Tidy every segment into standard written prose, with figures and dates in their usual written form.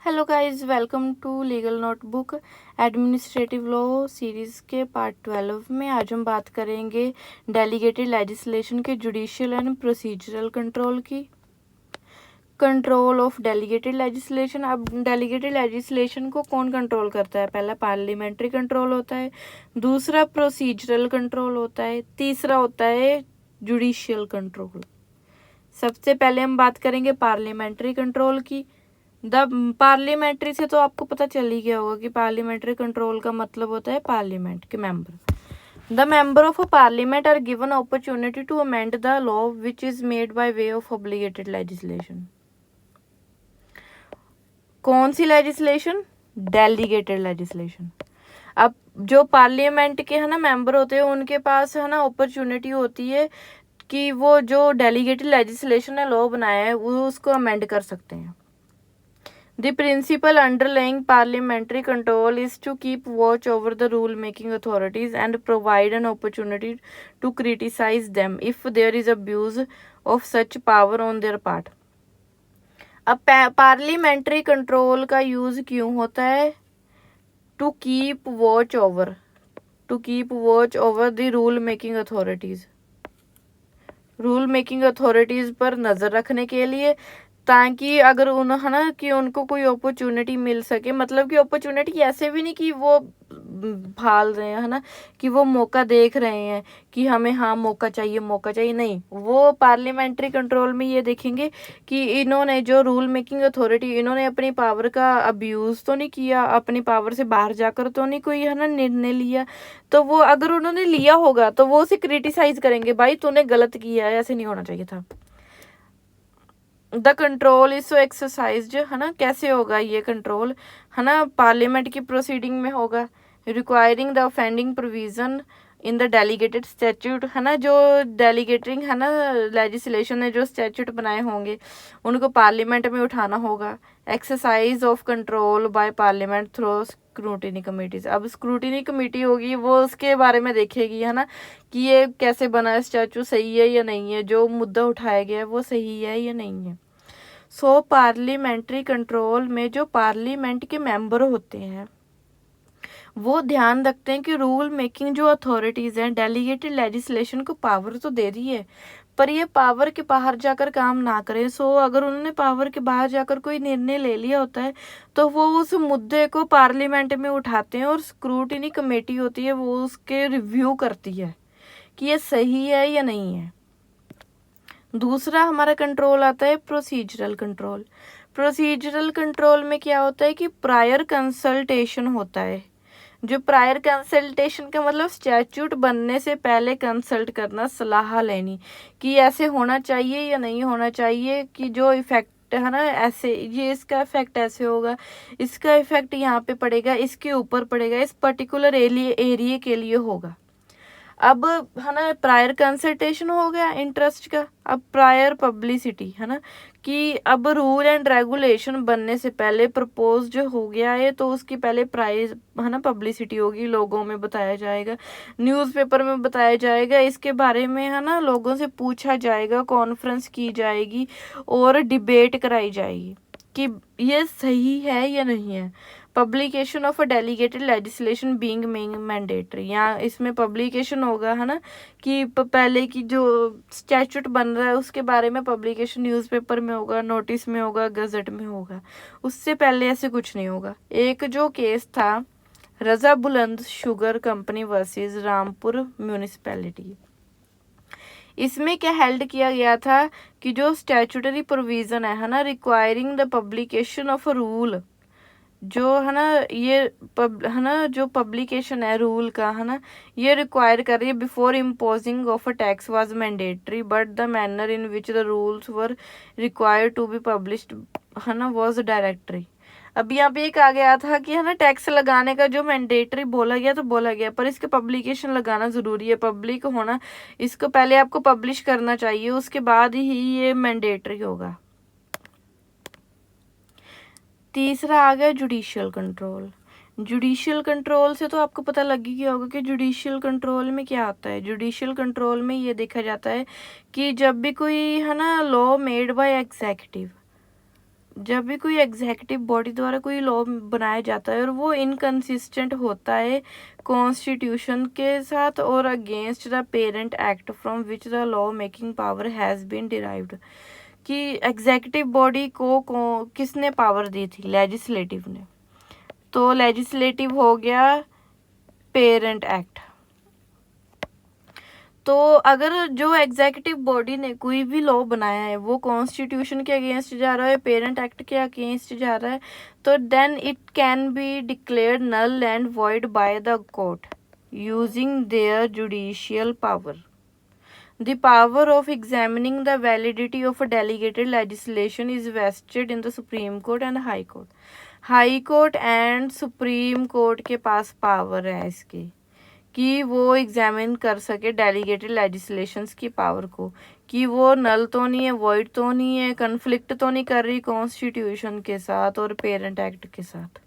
Hello guys, welcome to legal notebook administrative law series के part 12 में। आज हम बात करेंगे डेलीगेटेड लेजिस्लेशन के जुडिशियल एंड प्रोसीजरल कंट्रोल की। Control of delegated legislation. अब डेलीगेटेड लेजिस्लेशन को कौन कंट्रोल करता है? पहला पार्लियामेंट्री कंट्रोल होता है, दूसरा प्रोसीजरल कंट्रोल होता है, तीसरा होता है जुडिशियल कंट्रोल। सबसे पहले हम बात करेंगे पार्लियामेंट्री कंट्रोल की। द पार्लियामेंट्री से तो आपको पता चल ही गया होगा कि पार्लियामेंट्री कंट्रोल का मतलब होता है पार्लियामेंट के member. The member of a parliament are given opportunity to amend the law which is made by way of obligated legislation. कौन सी लेजिस्लेशन? Delegated legislation. अब जो पार्लियामेंट के है ना मेंबर होते हैं, उनके पास है ना अपॉर्चुनिटी होती है कि वो जो डेलीगेटेड लेजिस्लेशन है, लॉ बनाया है, वो उसको अमेंड कर सकते हैं। The principle underlying parliamentary control is to keep watch over the rule-making authorities and provide an opportunity to criticize them if there is abuse of such power on their part. अब parliamentary control का use क्यों होता है? To keep watch over the rule making authorities. Rule making authorities पर नजर रखने के लिए, ताकि अगर है ना कि उनको कोई अपॉर्चुनिटी मिल सके। मतलब कि अपॉर्चुनिटी ऐसे भी नहीं कि वो भाल रहे हैं, है ना, कि वो मौका देख रहे हैं कि हमें हाँ मौका चाहिए, नहीं। वो पार्लियामेंट्री कंट्रोल में ये देखेंगे कि इन्होंने जो रूल मेकिंग अथॉरिटी, इन्होंने अपनी पावर का अब्यूज तो नहीं किया, अपनी पावर से बाहर जाकर तो नहीं कोई है ना निर्णय लिया। तो वो अगर उन्होंने लिया होगा तो वो उसे क्रिटिसाइज करेंगे, भाई तूने गलत किया है, ऐसे नहीं होना चाहिए था। The control is so exercised, है ना, कैसे होगा ये कंट्रोल? है ना, पार्लियामेंट की प्रोसीडिंग में होगा। Requiring the offending provision in the delegated statute, है ना, जो डेलीगेटिंग है ना लेजिस्लेशन ने जो स्टैट्यूट बनाए होंगे, उनको पार्लियामेंट में उठाना होगा। Exercise of control by parliament through scrutiny committees. अब स्क्रूटिनी कमेटी होगी, वो उसके बारे में देखेगी, है ना, कि ये कैसे बना है स्टैचू, सही है या नहीं है, जो मुद्दा उठाया गया है वो सही है या नहीं है। सो पार्लियामेंट्री कंट्रोल में जो पार्लियामेंट के मेंबर होते हैं, वो ध्यान रखते हैं कि रूल मेकिंग जो अथॉरिटीज हैं, डेलीगेटेड लेजिस्लेशन को पावर तो दे रही है, पर ये पावर के बाहर जाकर काम ना करें। सो अगर उन्होंने पावर के बाहर जाकर कोई निर्णय ले लिया होता है, तो वो उस मुद्दे को पार्लियामेंट में उठाते हैं, और स्क्रूटिनी कमेटी होती है, वो उसके रिव्यू करती है कि ये सही है या नहीं है। दूसरा हमारा कंट्रोल आता है प्रोसीजरल कंट्रोल। प्रोसीजरल कंट्रोल में क्या होता है कि प्रायर कंसल्टेशन होता है। जो प्रायर कंसल्टेशन का मतलब स्टैट्यूट बनने से पहले कंसल्ट करना, सलाह लेनी कि ऐसे होना चाहिए या नहीं होना चाहिए, कि जो इफेक्ट है ना ऐसे, ये इसका इफेक्ट ऐसे होगा, इसका इफेक्ट यहाँ पे पड़ेगा, इसके ऊपर पड़ेगा, इस पर्टिकुलर एरिया के लिए होगा। अब है ना प्रायर कंसल्टेशन हो गया इंटरेस्ट का। अब प्रायर पब्लिसिटी, है ना, कि अब रूल एंड रेगुलेशन बनने से पहले प्रपोज जो हो गया है, तो उसकी पहले प्राइस है ना पब्लिसिटी होगी, लोगों में बताया जाएगा, न्यूज़पेपर में बताया जाएगा, इसके बारे में है ना लोगों से पूछा जाएगा, कॉन्फ्रेंस की जाएगी और डिबेट कराई जाएगी कि ये सही है या नहीं है। Publication of a delegated legislation being mandatory, यहाँ इसमें पब्लिकेशन होगा, है ना, कि पहले की जो स्टैट्यूट बन रहा है उसके बारे में पब्लिकेशन न्यूज़पेपर में होगा, नोटिस में होगा, गजट में होगा। उससे पहले ऐसे कुछ नहीं होगा। एक जो केस था रजा बुलंद sugar company versus Rampur municipality, इसमें क्या हेल्ड किया गया था कि जो स्टैट्यूटरी प्रोविजन है ना requiring the publication of a rule, जो है ना ये है ना जो पब्लिकेशन है रूल का, है ना, ये रिक्वायर कर रही है before imposing of a tax was mandatory, but the manner in which the rules were required to be published, है ना, वाज डायरेक्टरी। अब यहाँ पे एक आ गया था कि है ना टैक्स लगाने का जो मैंडेटरी बोला गया तो बोला गया, पर इसके पब्लिकेशन लगाना जरूरी है, पब्लिक होना, इसको पहले आपको पब्लिश करना चाहिए, उसके बाद ही ये मैंडेटरी होगा। तीसरा आ गया जुडिशियल कंट्रोल। जुडिशियल कंट्रोल से तो आपको पता लग ही गया होगा कि जुडिशियल कंट्रोल में क्या आता है। जुडिशियल कंट्रोल में ये देखा जाता है कि जब भी कोई है ना लॉ मेड बाय एग्जीक्यूटिव, जब भी कोई एग्जीक्यूटिव बॉडी द्वारा कोई लॉ बनाया जाता है और वो इनकंसिस्टेंट होता है कॉन्स्टिट्यूशन के साथ और against the parent act from which the law making power has been derived, कि एग्जीक्यूटिव बॉडी को किसने पावर दी थी? लेजिस्लेटिव ने। तो लेजिस्लेटिव हो गया पेरेंट एक्ट। तो अगर जो एग्जीक्यूटिव बॉडी ने कोई भी लॉ बनाया है वो कॉन्स्टिट्यूशन के अगेंस्ट जा रहा है, पेरेंट एक्ट के अगेंस्ट जा रहा है, तो then it can be declared null and void by the court using their judicial power. The power of examining the validity of a delegated legislation is vested in the Supreme Court and High Court. High Court and Supreme Court के पास power है इसकी कि वो examine कर सके delegated legislations की power को, कि वो नल तो नहीं है, वॉइड तो नहीं है, कन्फ्लिक्ट तो नहीं कर रही कॉन्स्टिट्यूशन के साथ और पेरेंट एक्ट के साथ।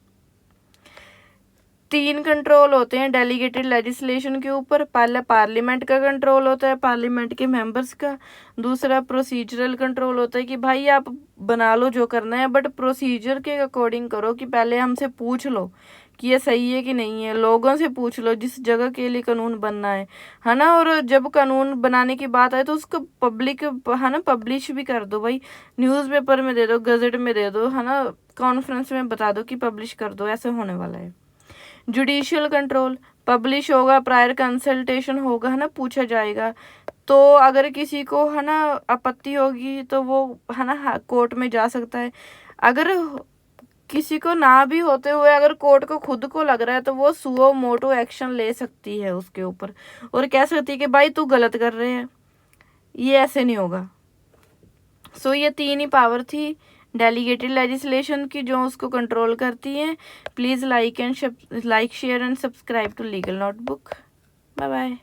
3 कंट्रोल होते हैं डेलीगेटेड लेजिस्लेशन के ऊपर। पहला पार्लियामेंट का कंट्रोल होता है, पार्लियामेंट के मेंबर्स का। दूसरा प्रोसीजरल कंट्रोल होता है कि भाई आप बना लो जो करना है, बट प्रोसीजर के अकॉर्डिंग करो, कि पहले हमसे पूछ लो कि ये सही है कि नहीं है, लोगों से पूछ लो जिस जगह के लिए कानून बनना है ना। और जब कानून बनाने की बात आए तो उसको पब्लिक है ना पब्लिश भी कर दो भाई, न्यूज़पेपर में दे दो, गजट में दे दो, है ना, कॉन्फ्रेंस में बता दो कि पब्लिश कर दो, ऐसे होने वाला है। जुडिशियल कंट्रोल पब्लिश होगा, प्रायर कंसल्टेशन होगा, है ना, पूछा जाएगा। तो अगर किसी को है ना आपत्ति होगी तो वो है ना कोर्ट में जा सकता है। अगर किसी को ना भी होते हुए अगर कोर्ट को खुद को लग रहा है तो वो सुओ मोटो एक्शन ले सकती है उसके ऊपर और कह सकती है कि भाई तू गलत कर रहे हैं, ये ऐसे नहीं होगा। सो ये 3 ही पावर थी डेलीगेटेड लेजिस्लेशन की जो उसको कंट्रोल करती हैं। Please like share and subscribe to legal notebook. Bye bye.